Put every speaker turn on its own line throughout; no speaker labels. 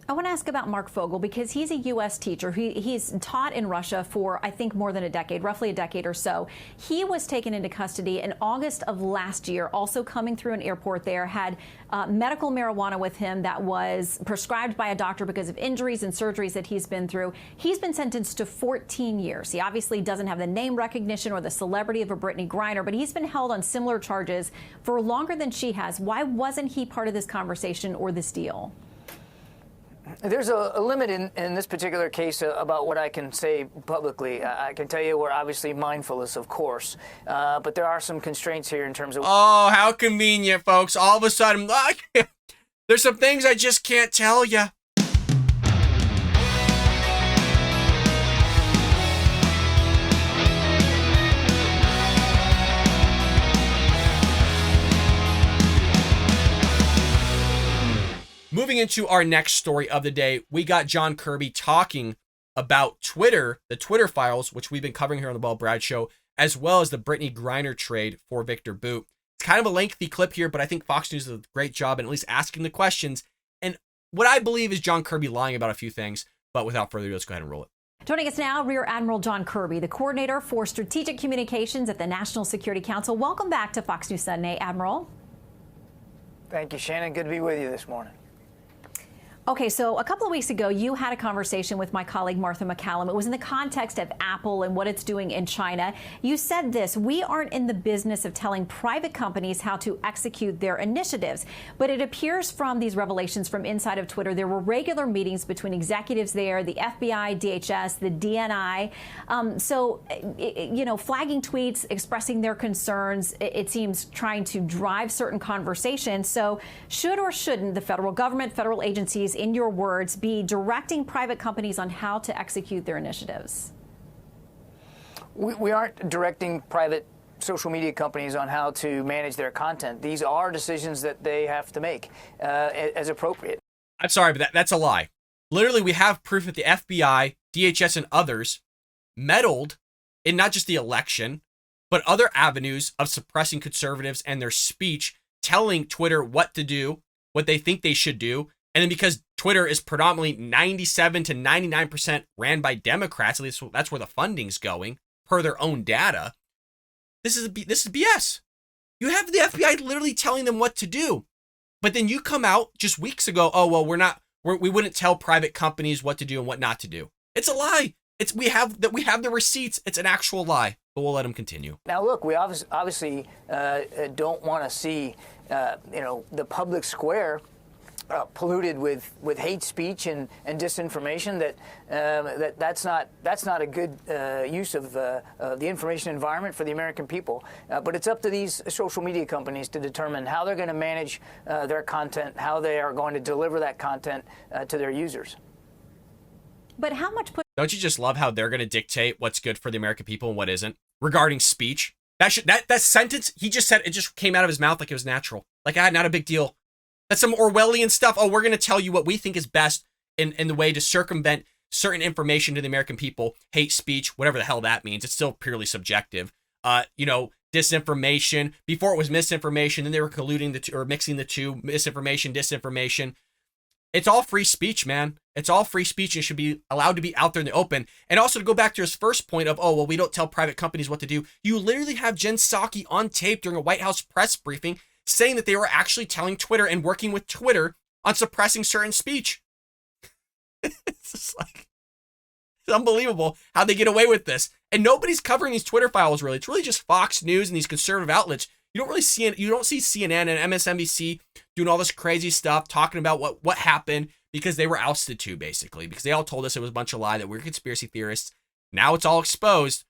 I want to ask about Mark Fogel because he's a U.S. teacher. He's taught in Russia for, I think, more than a decade, roughly a decade or so. He was taken into custody in August of last year, also coming through an airport there, had medical marijuana with him that was prescribed by a doctor because of injuries and surgeries that he's been through. He's been sentenced to 14 years. He obviously doesn't have the name recognition or the celebrity of a Brittney Griner, but he's been held on similar charges for longer than she has. Why wasn't he part of this conversation or this deal?
There's a limit in this particular case about what I can say publicly. I can tell you we're obviously mindful of course, but there are some constraints here in terms of...
Oh, how convenient, folks. All of a sudden, there's some things I just can't tell you. Moving into our next story of the day, we got John Kirby talking about Twitter, the Twitter files, which we've been covering here on the Bob Brad Show, as well as the Brittney Griner trade for Victor Bout. It's kind of a lengthy clip here, but I think Fox News does a great job in at least asking the questions. And what I believe is John Kirby lying about a few things. But without further ado, let's go ahead and roll it.
Joining us now, Rear Admiral John Kirby, the coordinator for strategic communications at the National Security Council. Welcome back to Fox News Sunday, Admiral.
Thank you, Shannon. Good to be with you this morning.
Okay, so a couple of weeks ago, you had a conversation with my colleague Martha McCallum. It was in the context of Apple and what it's doing in China. You said this: we aren't in the business of telling private companies how to execute their initiatives. But it appears from these revelations from inside of Twitter, there were regular meetings between executives there, the FBI, DHS, the DNI. Flagging tweets, expressing their concerns, it seems trying to drive certain conversations. So should or shouldn't the federal government, federal agencies, in your words, be directing private companies on how to execute their initiatives?
We aren't directing private social media companies on how to manage their content. These are decisions that they have to make as appropriate.
I'm sorry, but that's a lie. Literally, we have proof that the FBI, DHS, and others meddled in not just the election, but other avenues of suppressing conservatives and their speech, telling Twitter what to do, what they think they should do. And then because Twitter is predominantly 97 to 99% ran by Democrats, at least that's where the funding's going, per their own data, this is BS. You have the FBI literally telling them what to do. But then you come out just weeks ago, oh, well, we wouldn't tell private companies what to do and what not to do. It's a lie. We have the receipts. It's an actual lie, but we'll let them continue.
Now, look, we obviously don't want to see, the public square polluted with hate speech and disinformation. That's not a good use of the information environment for the American people. But it's up to these social media companies to determine how they're going to manage their content, how they are going to deliver that content to their users.
But how much
Don't you just love how they're going to dictate what's good for the American people and what isn't regarding speech? That sentence he just said, it just came out of his mouth like it was natural. Like, not a big deal. That's some Orwellian stuff. Oh, we're going to tell you what we think is best in the way to circumvent certain information to the American people. Hate speech, whatever the hell that means. It's still purely subjective. Disinformation. Before it was misinformation, then they were colluding the two, or mixing the two, misinformation, disinformation. It's all free speech, man. It's all free speech and should be allowed to be out there in the open. And also to go back to his first point of, oh, well, we don't tell private companies what to do. You literally have Jen Psaki on tape during a White House press briefing saying that they were actually telling Twitter and working with Twitter on suppressing certain speech. It's just like, it's unbelievable how they get away with this. And nobody's covering these Twitter files, really. It's really just Fox News and these conservative outlets. You don't see CNN and MSNBC doing all this crazy stuff, talking about what happened, because they were ousted too, basically, because they all told us it was a bunch of lie, that we're conspiracy theorists. Now it's all exposed.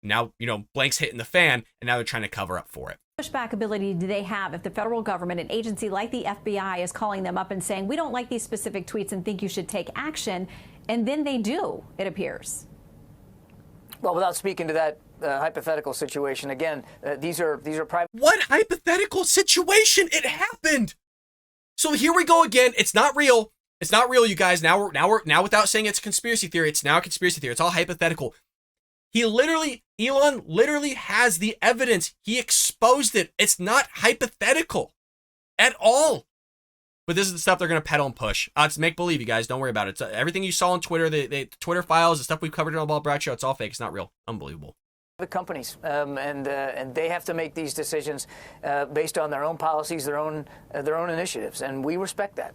Now, blank's hitting the fan, and now they're trying to cover up for it.
Pushback ability do they have if the federal government, an agency like the FBI, is calling them up and saying, we don't like these specific tweets and think you should take action, and then they do, it appears?
Well, without speaking to that hypothetical situation, again, these are private.
What hypothetical situation? It happened. So here we go again. It's not real. It's not real, you guys. Now without saying it's a conspiracy theory, it's now a conspiracy theory. It's all hypothetical. Elon literally has the evidence. He exposed it. It's not hypothetical at all. but this is the stuff they're going to peddle and push. It's make-believe, you guys. Don't worry about it. It's, everything you saw on Twitter, the Twitter files, the stuff we've covered in the Ball Brad Show, it's all fake. It's not real. Unbelievable.
The companies, and they have to make these decisions based on their own policies, their own initiatives, and we respect that.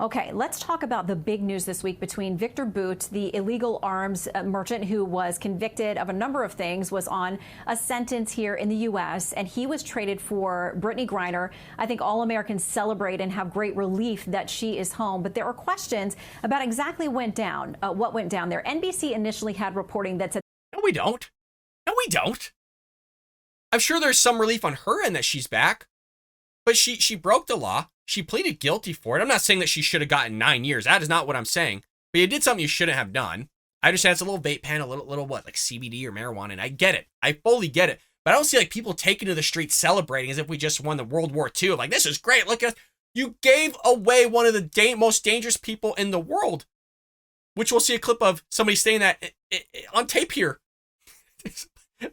Okay, let's talk about the big news this week between Victor Boot, the illegal arms merchant who was convicted of a number of things, was on a sentence here in the U.S., and he was traded for Brittney Griner. I think all Americans celebrate and have great relief that she is home, but there are questions about exactly what went down there. NBC initially had reporting that said,
No, we don't. No, we don't. I'm sure there's some relief on her end that she's back, but she broke the law. She pleaded guilty for it. I'm not saying that she should have gotten 9 years. That is not what I'm saying. But you did something you shouldn't have done. I understand it's a little vape pen, a little what, like CBD or marijuana, and I get it. I fully get it. But I don't see like people taking to the streets celebrating as if we just won the World War II. Like, this is great. Look at us. You gave away one of the most dangerous people in the world, which we'll see a clip of somebody saying that on tape here.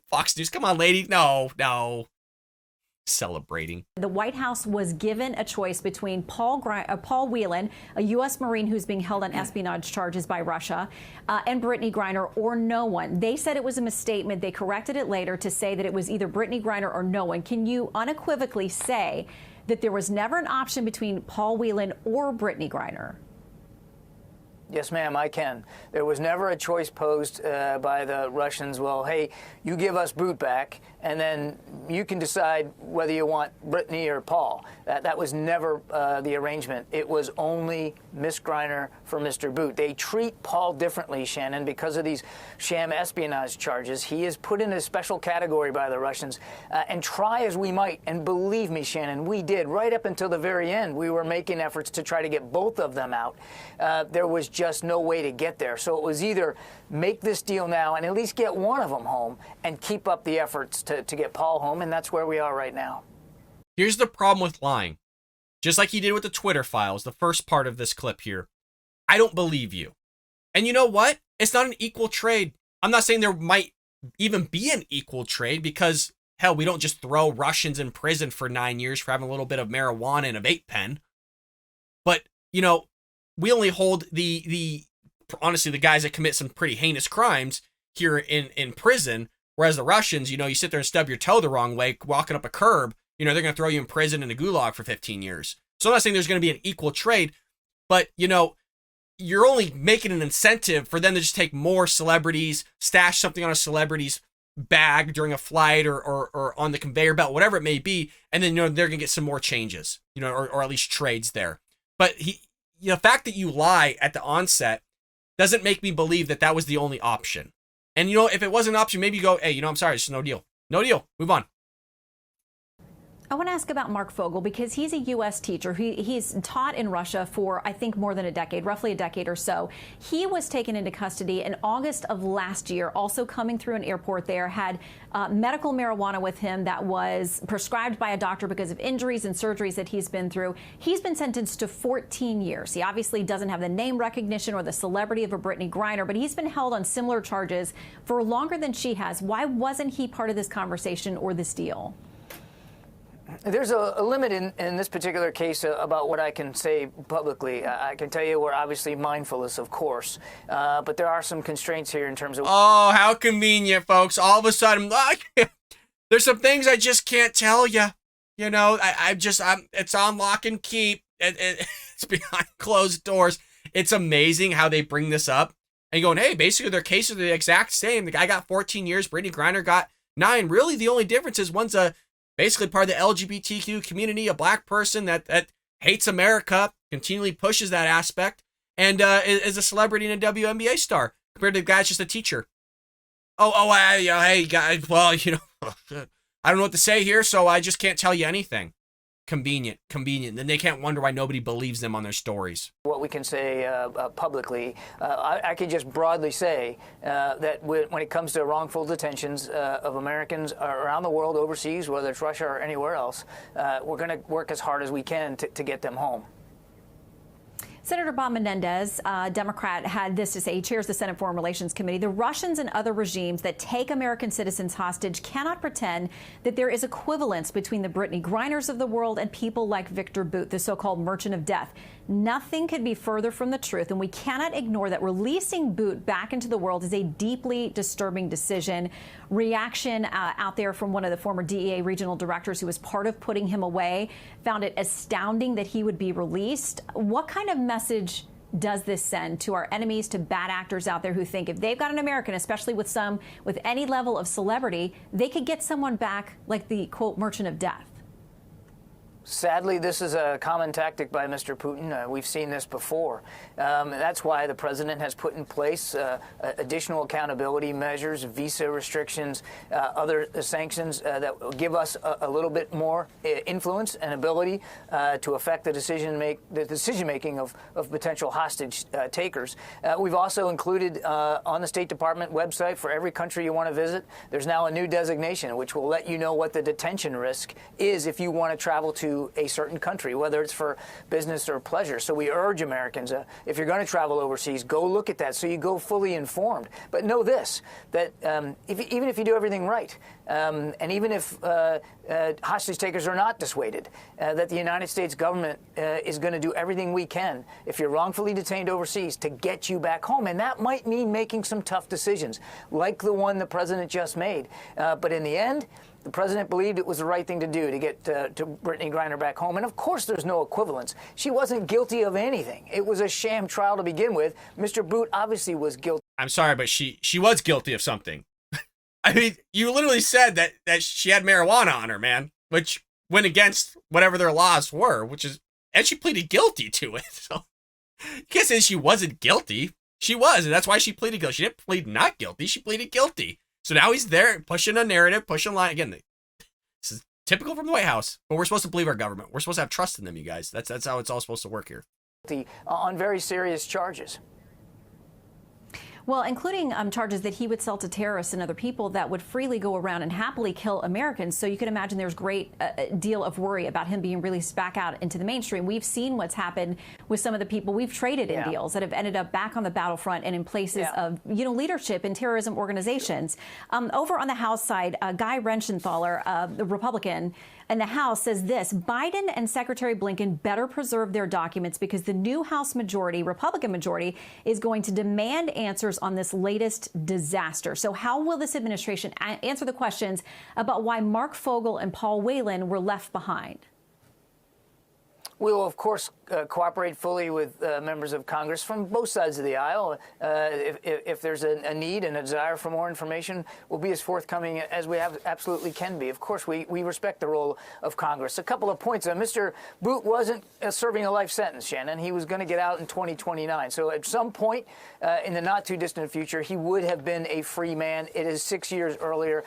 Fox News, come on, lady. No. Celebrating.
The White House was given a choice between Paul Whelan, a U.S. Marine who's being held on espionage charges by Russia, and Brittney Griner, or no one. They said it was a misstatement. They corrected it later to say that it was either Brittney Griner or no one. Can you unequivocally say that there was never an option between Paul Whelan or Brittney Griner?
Yes, ma'am, I can. There was never a choice posed by the Russians, well, hey, you give us Boot back, and then you can decide whether you want Brittney or Paul. That was never the arrangement. It was only Miss Griner for Mr. Boot. They treat Paul differently, Shannon, because of these sham espionage charges. He is put in a special category by the Russians, and try as we might, and believe me, Shannon, we did. Right up until the very end, we were making efforts to try to get both of them out. There was just no way to get there. So it was either make this deal now and at least get one of them home and keep up the efforts to get Paul home, and that's where we are right now.
Here's the problem with lying. Just like he did with the Twitter files, the first part of this clip here. I don't believe you. And you know what? It's not an equal trade. I'm not saying there might even be an equal trade because, hell, we don't just throw Russians in prison for 9 years for having a little bit of marijuana in a vape pen. But, you know, we only hold honestly, the guys that commit some pretty heinous crimes here in prison, whereas the Russians, you know, you sit there and stub your toe the wrong way, walking up a curb, you know, they're going to throw you in prison in a gulag for 15 years. So I'm not saying there's going to be an equal trade, but, you know, you're only making an incentive for them to just take more celebrities, stash something on a celebrity's bag during a flight or on the conveyor belt, whatever it may be, and then, you know, they're going to get some more changes, you know, or at least trades there. But the fact that you lie at the onset doesn't make me believe that that was the only option. And, you know, if it was an option, maybe you go, hey, you know, I'm sorry, it's no deal. No deal. Move on.
I want to ask about Mark Fogel because he's a U.S. teacher. He's taught in Russia for, I think, more than a decade, roughly a decade or so. He was taken into custody in August of last year, also coming through an airport there, had medical marijuana with him that was prescribed by a doctor because of injuries and surgeries that he's been through. He's been sentenced to 14 years. He obviously doesn't have the name recognition or the celebrity of a Brittney Griner, but he's been held on similar charges for longer than she has. Why wasn't he part of this conversation or this deal?
There's a limit in this particular case about what I can say publicly. I can tell you we're obviously mindful of this, of course, but there are some constraints here in terms of...
Oh, how convenient, folks. All of a sudden, there's some things I just can't tell you. You know, it's on lock and keep. It's behind closed doors. It's amazing how they bring this up. And you're going, hey, basically their cases are the exact same. The guy got 14 years. Brittney Griner got 9. Really, the only difference is one's basically part of the LGBTQ community, a black person that hates America, continually pushes that aspect, and is a celebrity and a WNBA star, compared to the guy's just a teacher. Hey, guys, well, you know, I don't know what to say here, so I just can't tell you anything. Convenient. Then they can't wonder why nobody believes them on their stories.
What we can say publicly, I can just broadly say that when it comes to wrongful detentions of Americans around the world, overseas, whether it's Russia or anywhere else, we're going to work as hard as we can to get them home.
Senator Bob Menendez, Democrat, had this to say. He chairs the Senate Foreign Relations Committee. The Russians and other regimes that take American citizens hostage cannot pretend that there is equivalence between the Brittney Griners of the world and people like Victor Bout, the so-called merchant of death. Nothing could be further from the truth, and we cannot ignore that releasing Bout back into the world is a deeply disturbing decision. Reaction out there from one of the former DEA regional directors who was part of putting him away found it astounding that he would be released. What kind of message does this send to our enemies, to bad actors out there who think if they've got an American, especially with any level of celebrity, they could get someone back like the, quote, merchant of death?
Sadly, this is a common tactic by Mr. Putin. We've seen this before. That's why the president has put in place additional accountability measures, visa restrictions, other sanctions that will give us a little bit more influence and ability to affect the decision making of potential hostage takers. We've also included on the State Department website for every country you want to visit, there's now a new designation which will let you know what the detention risk is if you want to travel to a certain country, whether it's for business or pleasure. So we urge Americans, if you're going to travel overseas, go look at that so you go fully informed. But know this, that even if you do everything right, and even if hostage takers are not dissuaded, that the United States government is going to do everything we can, if you're wrongfully detained overseas, to get you back home. And that might mean making some tough decisions, like the one the president just made. But in the end, the president believed it was the right thing to do to get to Brittney Griner back home. And of course, there's no equivalence. She wasn't guilty of anything. It was a sham trial to begin with. Mr. Bout obviously was guilty.
I'm sorry, but she was guilty of something. I mean, you literally said that she had marijuana on her, man, which went against whatever their laws were, and she pleaded guilty to it. So you can't say she wasn't guilty. She was, and that's why she pleaded guilty. She didn't plead not guilty. She pleaded guilty. So now he's there pushing a narrative, pushing a line. Again, this is typical from the White House, but we're supposed to believe our government. We're supposed to have trust in them, you guys. That's how it's all supposed to work here.
On very serious charges.
Well, including charges that he would sell to terrorists and other people that would freely go around and happily kill Americans. So you can imagine there's great deal of worry about him being released back out into the mainstream. We've seen what's happened with some of the people we've traded in deals that have ended up back on the battlefront and in places of leadership in terrorism organizations. Over on the House side, Guy Reschenthaler, the Republican, and the House says this: Biden and Secretary Blinken better preserve their documents because the new House majority, Republican majority, is going to demand answers on this latest disaster. So how will this administration answer the questions about why Mark Fogel and Paul Whelan were left behind?
We will, of course, cooperate fully with members of Congress from both sides of the aisle. If there's a need and a desire for more information, we'll be as forthcoming as we absolutely can be. Of course, we respect the role of Congress. A couple of points. Mr. Bout wasn't serving a life sentence, Shannon. He was going to get out in 2029. So at some point in the not-too-distant future, he would have been a free man. It is 6 years earlier.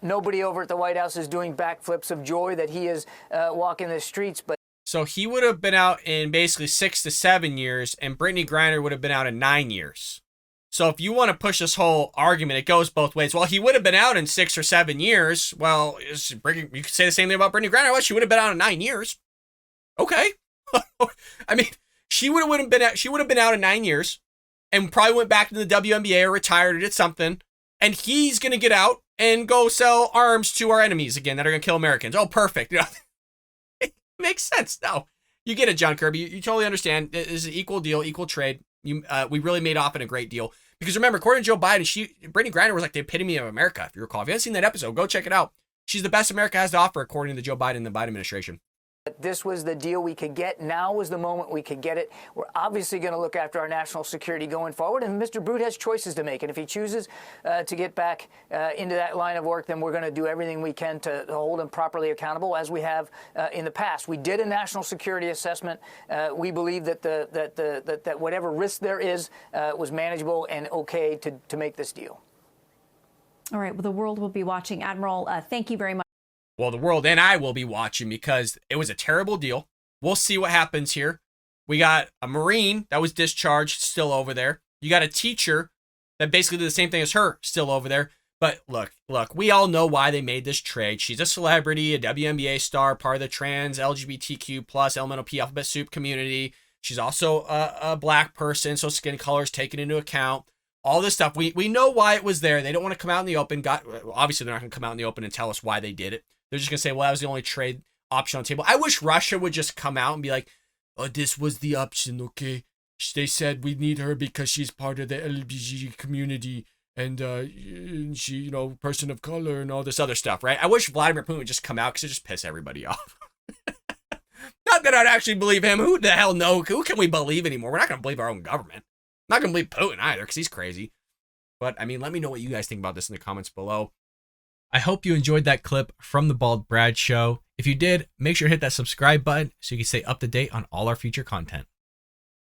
Nobody over at the White House is doing backflips of joy that he is walking the streets, but
So he would have been out in basically 6 to 7 years, and Brittney Griner would have been out in 9 years. So if you want to push this whole argument, it goes both ways. Well, he would have been out in 6 or 7 years. Well, you could say the same thing about Brittney Griner. Well, she would have been out in 9 years. Okay. I mean, she would have been out in 9 years, and probably went back to the WNBA or retired or did something. And he's going to get out and go sell arms to our enemies again that are going to kill Americans. Oh, perfect. Makes sense. No, you get it, John Kirby. You totally understand. It is an equal deal, equal trade. We really made off in a great deal. Because remember, according to Joe Biden, Brittney Griner was like the epitome of America, if you recall. If you haven't seen that episode, go check it out. She's the best America has to offer, according to Joe Biden and the Biden administration.
This was the deal we could get. Now was the moment we could get it. We're obviously going to look after our national security going forward, and Mr. Bout has choices to make. And if he chooses to get back into that line of work, then we're going to do everything we can to hold him properly accountable, as we have in the past. We did a national security assessment. We believe that whatever risk there is was manageable and okay to make this deal.
All right. Well, the world will be watching. Admiral, thank you very much.
Well, the world and I will be watching because it was a terrible deal. We'll see what happens here. We got a Marine that was discharged still over there. You got a teacher that basically did the same thing as her still over there. But look, we all know why they made this trade. She's a celebrity, a WNBA star, part of the trans LGBTQ plus elemental P alphabet soup community. She's also a black person, so skin color is taken into account. All this stuff. We know why it was there. They don't want to come out in the open. Obviously, they're not going to come out in the open and tell us why they did it. They're just going to say, well, that was the only trade option on the table. I wish Russia would just come out and be like, oh, this was the option, okay? They said we need her because she's part of the LGBT community and she, you know, person of color and all this other stuff, right? I wish Vladimir Putin would just come out because it just piss everybody off. Not that I'd actually believe him. Who the hell know? Who can we believe anymore? We're not going to believe our own government. Not going to believe Putin either because he's crazy. But, I mean, let me know what you guys think about this in the comments below. I hope you enjoyed that clip from the Bald Brad Show. If you did, make sure to hit that subscribe button so you can stay up to date on all our future content.